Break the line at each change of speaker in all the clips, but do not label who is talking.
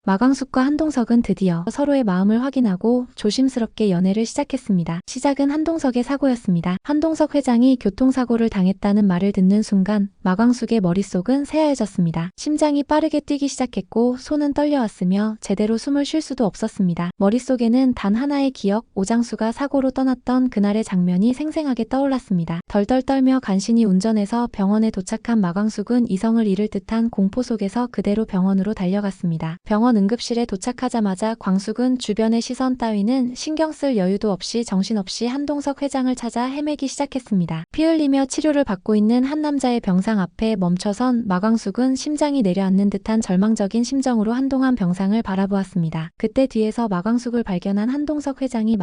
마광숙과 한동석은 드디어 서로의 마음을 확인하고 조심스럽게 연애를 시작했습니다. 시작은 한동석의 사고였습니다. 한동석 회장이 교통사고를 당했다는 말을 듣는 순간 마광숙의 머릿속은 새하얘졌습니다. 심장이 빠르게 뛰기 시작했고 손은 떨려왔으며 제대로 숨을 쉴 수도 없었습니다. 머릿속에는 단 하나의 기억, 오장수가 사고로 떠났던 그날의 장면이 생생하게 떠올랐습니다. 덜덜 떨며 간신히 운전해서 병원에 도착한 마광숙은 이성을 잃을 듯한 공포 속에서 그대로 병원으로 달려갔습니다. 병원 응급실에 도착하자마자 광숙은 주변의 시선 따위는 신경 쓸 여유도 없이 정신없이 한동석 회장을 찾아 헤매기 시작했습니다. 피 흘리며 치료를 받고 있는 한 남자의 병상 앞에 멈춰선 마광숙은 심장이 내려앉는 듯한 절망적인 심정으로 한동안 병상을 바라보았습니다. 그때 뒤에서 마광숙을 발견한 한동석 회장이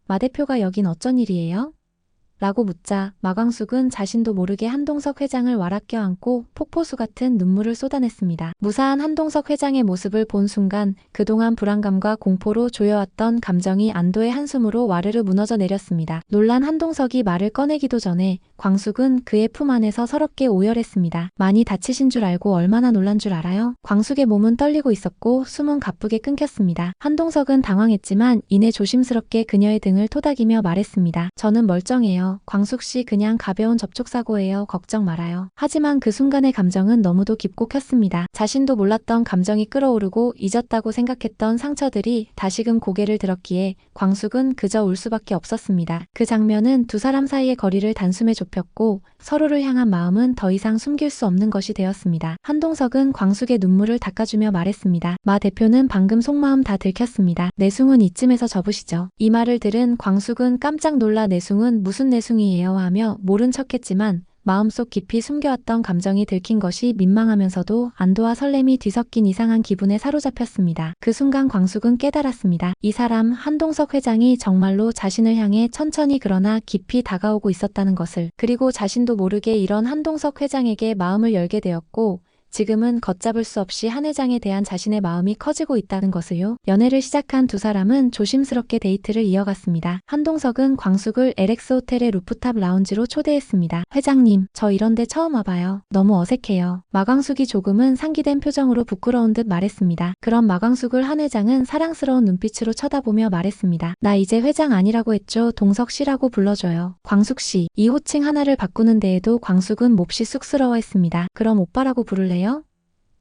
마대표가 여긴 어쩐 일이에요? 라고 묻자 마광숙은 자신도 모르게 한동석 회장을 와락 껴안고 폭포수 같은 눈물을 쏟아냈습니다. 무사한 한동석 회장의 모습을 본 순간 그동안 불안감과 공포로 조여왔던 감정이 안도의 한숨으로 와르르 무너져 내렸습니다. 놀란 한동석이 말을 꺼내기도 전에 광숙은 그의 품 안에서 서럽게 오열했습니다. 많이 다치신 줄 알고 얼마나 놀란 줄 알아요? 광숙의 몸은 떨리고 있었고 숨은 가쁘게 끊겼습니다. 한동석은 당황했지만 이내 조심스럽게 그녀의 등을 토닥이며 말했습니다. 저는 멀쩡해요. 광숙씨 그냥 가벼운 접촉사고예요. 걱정 말아요. 하지만 그 순간의 감정은 너무도 깊고 컸습니다. 자신도 몰랐던 감정이 끌어오르고 잊었다고 생각했던 상처들이 다시금 고개를 들었기에 광숙은 그저 울 수밖에 없었습니다. 그 장면은 두 사람 사이의 거리를 단숨에 좁혔고 서로를 향한 마음은 더 이상 숨길 수 없는 것이 되었습니다. 한동석은 광숙의 눈물을 닦아주며 말했습니다. 마 대표는 방금 속마음 다 들켰습니다. 내숭은 이쯤에서 접으시죠. 이 말을 들은 광숙은 깜짝 놀라 내숭은 무슨 내숭이에요 하며 모른 척했지만 마음속 깊이 숨겨왔던 감정이 들킨 것이 민망하면서도 안도와 설렘이 뒤섞인 이상한 기분에 사로잡혔습니다. 그 순간 광숙은 깨달았습니다. 이 사람 한동석 회장이 정말로 자신을 향해 천천히 그러나 깊이 다가오고 있었다는 것을. 그리고 자신도 모르게 이런 한동석 회장에게 마음을 열게 되었고 지금은 걷잡을 수 없이 한 회장에 대한 자신의 마음이 커지고 있다는 것을요. 연애를 시작한 두 사람은 조심스럽게 데이트를 이어갔습니다. 한동석은 광숙을 LX 호텔의 루프탑 라운지로 초대했습니다. 회장님, 저 이런데 처음 와봐요. 너무 어색해요. 마광숙이 조금은 상기된 표정으로 부끄러운 듯 말했습니다. 그럼 마광숙을 한 회장은 사랑스러운 눈빛으로 쳐다보며 말했습니다. 나 이제 회장 아니라고 했죠. 동석씨라고 불러줘요. 광숙씨. 이 호칭 하나를 바꾸는 데에도 광숙은 몹시 쑥스러워했습니다. 그럼 오빠라고 부를래요?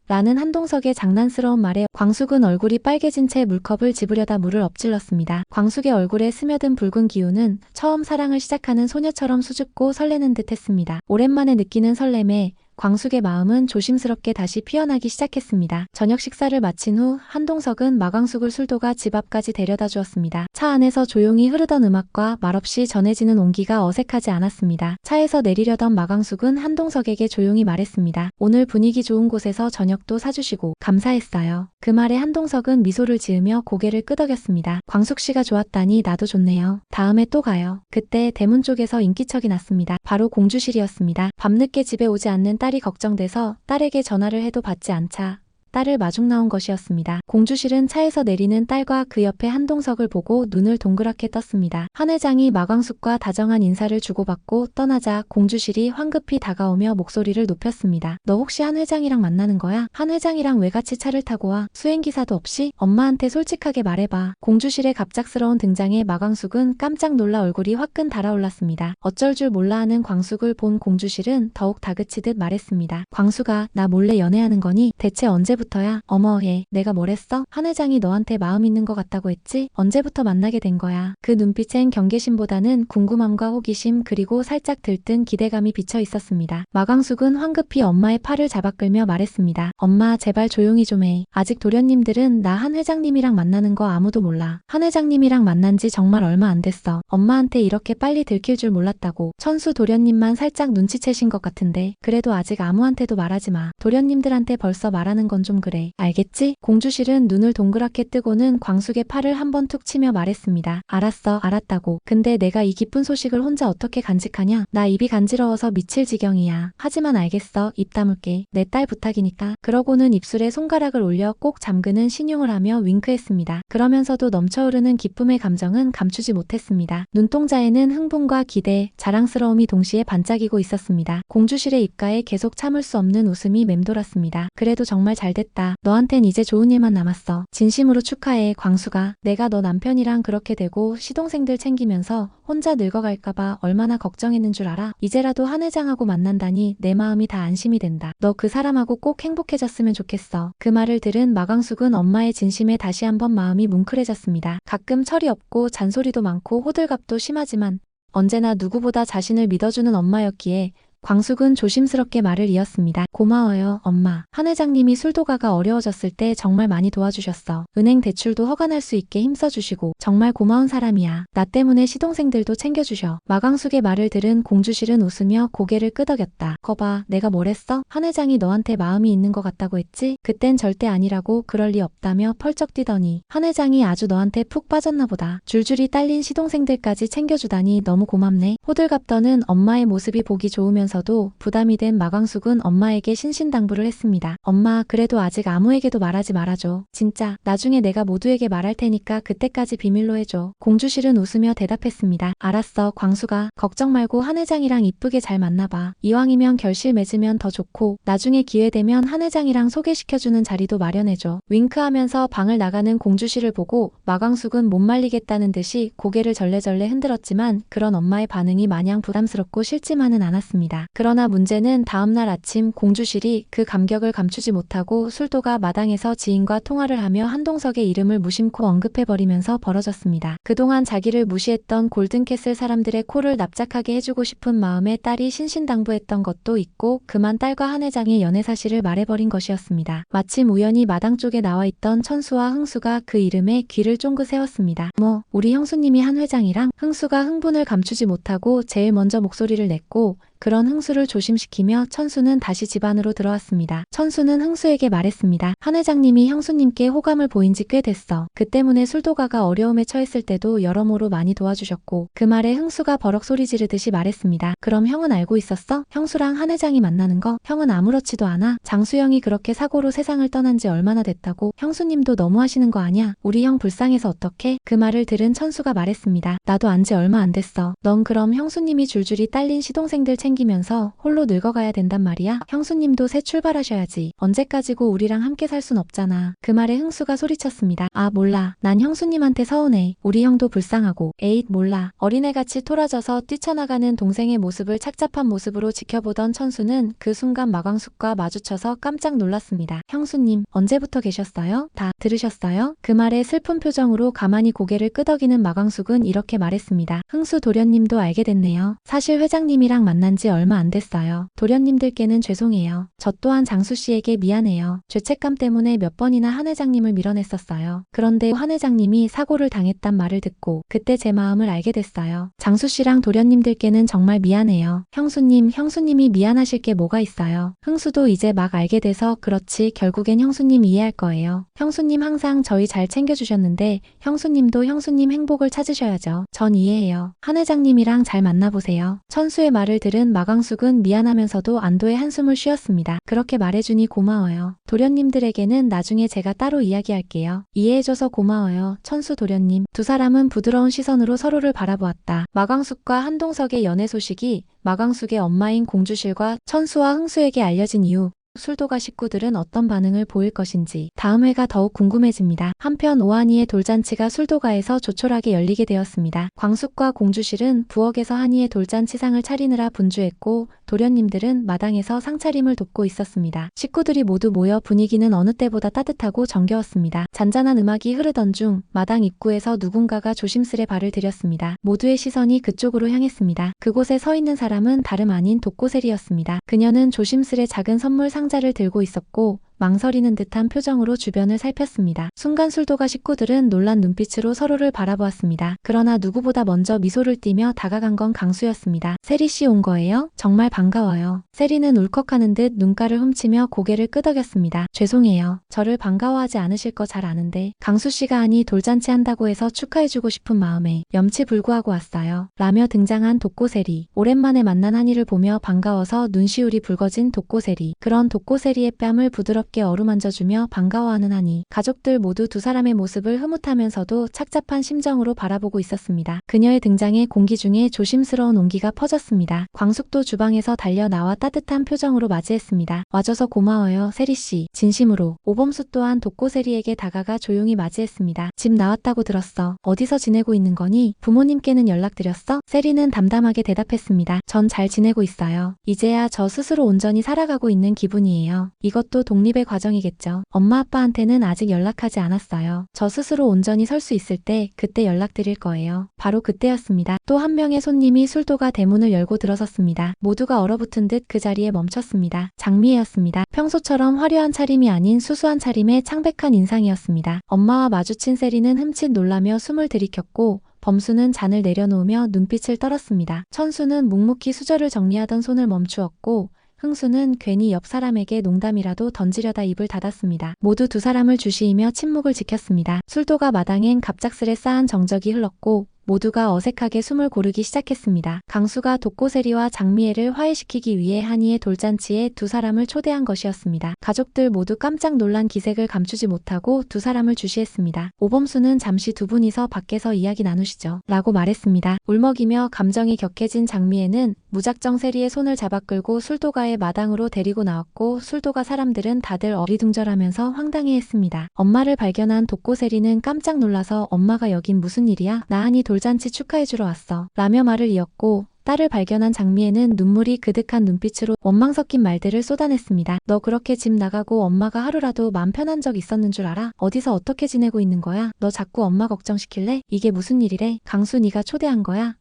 라는 한동석의 장난스러운 말에 광숙은 얼굴이 빨개진 채 물컵을 집으려다 물을 엎질렀습니다. 광숙의 얼굴에 스며든 붉은 기운은 처음 사랑을 시작하는 소녀처럼 수줍고 설레는 듯 했습니다. 오랜만에 느끼는 설렘에 광숙의 마음은 조심스럽게 다시 피어나기 시작했습니다. 저녁 식사를 마친 후 한동석은 마광숙을 술도가 집 앞까지 데려다 주었습니다. 차 안에서 조용히 흐르던 음악과 말없이 전해지는 온기가 어색하지 않았습니다. 차에서 내리려던 마광숙은 한동석에게 조용히 말했습니다. 오늘 분위기 좋은 곳에서 저녁도 사주시고 감사했어요. 그 말에 한동석은 미소를 지으며 고개를 끄덕였습니다. 광숙씨가 좋았다니 나도 좋네요. 다음에 또 가요. 그때 대문 쪽에서 인기척이 났습니다. 바로 공주실이었습니다. 밤늦게 집에 오지 않는 딸이 걱정돼서 딸에게 전화를 해도 받지 않자 딸을 마중 나온 것이었습니다. 공주실은 차에서 내리는 딸과 그 옆에 한동석을 보고 눈을 동그랗게 떴습니다. 한 회장이 마광숙과 다정한 인사를 주고받고 떠나자 공주실이 황급히 다가오며 목소리를 높였습니다. 너 혹시 한 회장이랑 만나는 거야? 한 회장이랑 왜 같이 차를 타고 와? 수행기사도 없이? 엄마한테 솔직하게 말해봐. 공주실의 갑작스러운 등장에 마광숙은 깜짝 놀라 얼굴이 화끈 달아올랐습니다. 어쩔 줄 몰라 하는 광숙을 본 공주실은 더욱 다그치듯 말했습니다. 광숙아, 나 몰래 연애하는 거니? 대체 언제부터야? 어머, 얘, 내가 뭘 했어? 한 회장이 너한테 마음 있는 것 같다고 했지? 언제부터 만나게 된 거야? 그 눈빛엔 경계심보다는 궁금함과 호기심 그리고 살짝 들뜬 기대감이 비쳐 있었습니다. 마광숙은 황급히 엄마의 팔을 잡아 끌며 말했습니다. 엄마, 제발 조용히 좀 해. 아직 도련님들은 나 한 회장님이랑 만나는 거 아무도 몰라. 한 회장님이랑 만난 지 정말 얼마 안 됐어. 엄마한테 이렇게 빨리 들킬 줄 몰랐다고. 천수 도련님만 살짝 눈치채신 것 같은데 그래도 아직 아무한테도 말하지 마. 도련님들한테 벌써 말하는 건 좀 그래. 알겠지? 공주실은 눈을 동그랗게 뜨고는 광숙의 팔을 한번 툭 치며 말했습니다. 알았어, 알았다고. 근데 내가 이 기쁜 소식을 혼자 어떻게 간직하냐? 나 입이 간지러워서 미칠 지경이야. 하지만 알겠어. 입 다물게. 내 딸 부탁이니까. 그러고는 입술에 손가락을 올려 꼭 잠그는 신용을 하며 윙크했습니다. 그러면서도 넘쳐흐르는 기쁨의 감정은 감추지 못했습니다. 눈동자에는 흥분과 기대, 자랑스러움이 동시에 반짝이고 있었습니다. 공주실의 입가에 계속 참을 수 없는 웃음이 맴돌았습니다. 그래도 정말 잘 됐다. 됐다. 너한텐 이제 좋은 일만 남았어. 진심으로 축하해, 광수가. 내가 너 남편이랑 그렇게 되고 시동생들 챙기면서 혼자 늙어갈까봐 얼마나 걱정했는 줄 알아? 이제라도 한 회장하고 만난다니 내 마음이 다 안심이 된다. 너 그 사람하고 꼭 행복해졌으면 좋겠어. 그 말을 들은 마광숙은 엄마의 진심에 다시 한번 마음이 뭉클해졌습니다. 가끔 철이 없고 잔소리도 많고 호들갑도 심하지만 언제나 누구보다 자신을 믿어주는 엄마였기에 광숙은 조심스럽게 말을 이었습니다. 고마워요, 엄마. 한 회장님이 술도가가 어려워졌을 때 정말 많이 도와주셨어. 은행 대출도 허가날 수 있게 힘써주시고 정말 고마운 사람이야. 나 때문에 시동생들도 챙겨주셔. 마광숙의 말을 들은 공주실은 웃으며 고개를 끄덕였다. 거봐, 내가 뭘 했어? 한 회장이 너한테 마음이 있는 것 같다고 했지? 그땐 절대 아니라고, 그럴 리 없다며 펄쩍 뛰더니 한 회장이 아주 너한테 푹 빠졌나 보다. 줄줄이 딸린 시동생들까지 챙겨주다니 너무 고맙네. 호들갑 떠는 엄마의 모습이 보기 좋으면서 서도 부담이 된 마광숙은 엄마에게 신신당부를 했습니다. 엄마, 그래도 아직 아무에게도 말하지 말아줘. 진짜. 나중에 내가 모두에게 말할 테니까 그때까지 비밀로 해줘. 공주실은 웃으며 대답했습니다. 알았어, 광수가. 걱정 말고 한 회장이랑 이쁘게 잘 만나봐. 이왕이면 결실 맺으면 더 좋고 나중에 기회되면 한 회장이랑 소개시켜주는 자리도 마련해줘. 윙크하면서 방을 나가는 공주실을 보고 마광숙은 못 말리겠다는 듯이 고개를 절레절레 흔들었지만 그런 엄마의 반응이 마냥 부담스럽고 싫지만은 않았습니다. 그러나 문제는 다음날 아침 공주실이 그 감격을 감추지 못하고 술도가 마당에서 지인과 통화를 하며 한동석의 이름을 무심코 언급해버리면서 벌어졌습니다. 그동안 자기를 무시했던 골든캐슬 사람들의 코를 납작하게 해주고 싶은 마음에 딸이 신신당부했던 것도 있고 그만 딸과 한 회장의 연애 사실을 말해버린 것이었습니다. 마침 우연히 마당 쪽에 나와있던 천수와 흥수가 그 이름에 귀를 쫑긋 세웠습니다. 우리 형수님이 한 회장이랑. 흥수가 흥분을 감추지 못하고 제일 먼저 목소리를 냈고 그런 흥수를 조심시키며 천수는 다시 집 안으로 들어왔습니다. 천수는 흥수에게 말했습니다. 한 회장님이 형수님께 호감을 보인 지 꽤 됐어. 그 때문에 술도가가 어려움에 처했을 때도 여러모로 많이 도와주셨고. 그 말에 흥수가 버럭 소리 지르듯이 말했습니다. 그럼 형은 알고 있었어? 형수랑 한 회장이 만나는 거? 형은 아무렇지도 않아? 장수영이 그렇게 사고로 세상을 떠난 지 얼마나 됐다고? 형수님도 너무하시는 거 아냐? 우리 형 불쌍해서 어떡해? 그 말을 들은 천수가 말했습니다. 나도 안 지 얼마 안 됐어. 넌 그럼 형수님이 줄줄이 딸린 시동생들 챙기면서 홀로 늙어가야 된단 말이야? 형수님도 새 출발하셔야지. 언제까지고 우리랑 함께 살 순 없잖아. 그 말에 흥수가 소리쳤습니다. 아, 몰라. 난 형수님한테 서운해. 우리 형도 불쌍하고. 에잇, 몰라. 어린애같이 토라져서 뛰쳐나가는 동생의 모습을 착잡한 모습으로 지켜보던 천수는 그 순간 마광숙과 마주쳐서 깜짝 놀랐습니다. 형수님, 언제부터 계셨어요? 다 들으셨어요? 그 말에 슬픈 표정으로 가만히 고개를 끄덕이는 마광숙은 이렇게 말했습니다. 흥수 도련님도 알게 됐네요. 사실 회장님이랑 만난 지 얼마 안 됐어요. 도련님들께는 죄송해요. 저 또한 장수씨에게 미안해요. 죄책감 때문에 몇 번이나 한 회장님을 밀어냈었어요. 그런데 한 회장님이 사고를 당했단 말을 듣고 그때 제 마음을 알게 됐어요. 장수씨랑 도련님들께는 정말 미안해요. 형수님이 미안하실 게 뭐가 있어요. 흥수도 이제 막 알게 돼서 그렇지 결국엔 형수님 이해할 거예요. 형수님 항상 저희 잘 챙겨주셨는데 형수님도 형수님 행복을 찾으셔야죠. 전 이해해요. 한 회장님이랑 잘 만나보세요. 천수의 말을 들은 마광숙은 미안하면서도 안도의 한숨을 쉬었습니다. 그렇게 말해주니 고마워요. 도련님들에게는 나중에 제가 따로 이야기할게요. 이해해줘서 고마워요. 천수 도련님. 두 사람은 부드러운 시선으로 서로를 바라보았다. 마광숙과 한동석의 연애 소식이 마광숙의 엄마인 공주실과 천수와 흥수에게 알려진 이후 술도가 식구들은 어떤 반응을 보일 것인지 다음 회가 더욱 궁금해집니다. 한편 오한이의 돌잔치가 술도가에서 조촐하게 열리게 되었습니다. 광숙과 공주실은 부엌에서 한이의 돌잔치상을 차리느라 분주했고 도련님들은 마당에서 상차림을 돕고 있었습니다. 식구들이 모두 모여 분위기는 어느 때보다 따뜻하고 정겨웠습니다. 잔잔한 음악이 흐르던 중 마당 입구에서 누군가가 조심스레 발을 들였습니다. 모두의 시선이 그쪽으로 향했습니다. 그곳에 서 있는 사람은 다름 아닌 독고셀이었습니다. 그녀는 조심스레 작은 선물 상자를 들고 있었고 망설이는 듯한 표정으로 주변을 살폈습니다. 순간 술도가 식구들은 놀란 눈빛으로 서로를 바라보았습니다. 그러나 누구보다 먼저 미소를 띠며 다가간 건 강수였습니다. 세리씨 온 거예요? 정말 반가워요. 세리는 울컥하는 듯 눈가를 훔치며 고개를 끄덕였습니다. 죄송해요. 저를 반가워하지 않으실 거 잘 아는데 강수씨가 하니 돌잔치 한다고 해서 축하해주고 싶은 마음에 염치불구하고 왔어요. 라며 등장한 독고세리. 오랜만에 만난 한이를 보며 반가워서 눈시울이 붉어진 독고세리. 그런 독고세리의 뺨을 부드럽게 가볍게 어루만져주며 반가워하는 한이. 가족들 모두 두 사람의 모습을 흐뭇하면서도 착잡한 심정으로 바라보고 있었습니다. 그녀의 등장에 공기 중에 조심스러운 온기가 퍼졌습니다. 광숙도 주방에서 달려 나와 따뜻한 표정으로 맞이했습니다. 와줘서 고마워요, 세리씨. 진심으로. 오범수 또한 독고세리에게 다가가 조용히 맞이했습니다. 집 나왔다고 들었어. 어디서 지내고 있는 거니? 부모님께는 연락드렸어? 세리는 담담하게 대답했습니다. 전 잘 지내고 있어요. 이제야 저 스스로 온전히 살아가고 있는 기분이에요. 이것도 독립의 과정이겠죠. 엄마 아빠한테는 아직 연락하지 않았어요. 저 스스로 온전히 설 수 있을 때 그때 연락드릴 거예요. 바로 그때였습니다. 또 한 명의 손님이 술도가 대문을 열고 들어섰습니다. 모두가 얼어붙은 듯 그 자리에 멈췄습니다. 장미애였습니다. 평소처럼 화려한 차림이 아닌 수수한 차림에 창백한 인상이었습니다. 엄마와 마주친 세리는 흠칫 놀라며 숨을 들이켰고 범수는 잔을 내려놓으며 눈빛을 떨었습니다. 천수는 묵묵히 수저를 정리하던 손을 멈추었고 흥수는 괜히 옆 사람에게 농담이라도 던지려다 입을 닫았습니다. 모두 두 사람을 주시이며 침묵을 지켰습니다. 술도가 마당엔 갑작스레 쌓은 정적이 흘렀고 모두가 어색하게 숨을 고르기 시작했습니다. 강수가 독고세리와 장미애를 화해시키기 위해 한이의 돌잔치에 두 사람을 초대한 것이었습니다. 가족들 모두 깜짝 놀란 기색을 감추지 못하고 두 사람을 주시했습니다. 오범수는 잠시 두 분이서 밖에서 이야기 나누시죠. 라고 말했습니다. 울먹이며 감정이 격해진 장미애는 무작정 세리의 손을 잡아 끌고 술도가의 마당으로 데리고 나왔고 술도가 사람들은 다들 어리둥절하면서 황당해했습니다. 엄마를 발견한 독고세리는 깜짝 놀라서 엄마가 여긴 무슨 일이야? 나 한이 돌잔치 축하해주러 왔어. 라며 말을 이었고 딸을 발견한 장미애는 눈물이 그득한 눈빛으로 원망 섞인 말들을 쏟아냈습니다. 너 그렇게 집 나가고 엄마가 하루라도 맘 편한 적 있었는 줄 알아? 어디서 어떻게 지내고 있는 거야? 너 자꾸 엄마 걱정시킬래? 이게 무슨 일이래? 강수 네가 초대한 거야?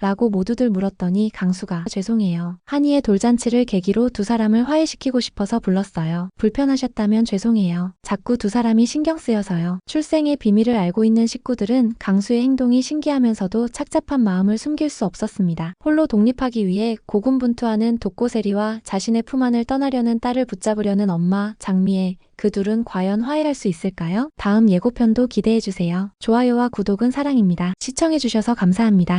라고 모두들 물었더니 강수가 죄송해요. 한이의 돌잔치를 계기로 두 사람을 화해시키고 싶어서 불렀어요. 불편하셨다면 죄송해요. 자꾸 두 사람이 신경 쓰여서요. 출생의 비밀을 알고 있는 식구들은 강수의 행동이 신기하면서도 착잡한 마음을 숨길 수 없었습니다. 홀로 독립하기 위해 고군분투하는 독고세리와 자신의 품 안을 떠나려는 딸을 붙잡으려는 엄마 장미애, 그 둘은 과연 화해할 수 있을까요? 다음 예고편도 기대해주세요. 좋아요와 구독은 사랑입니다. 시청해주셔서 감사합니다.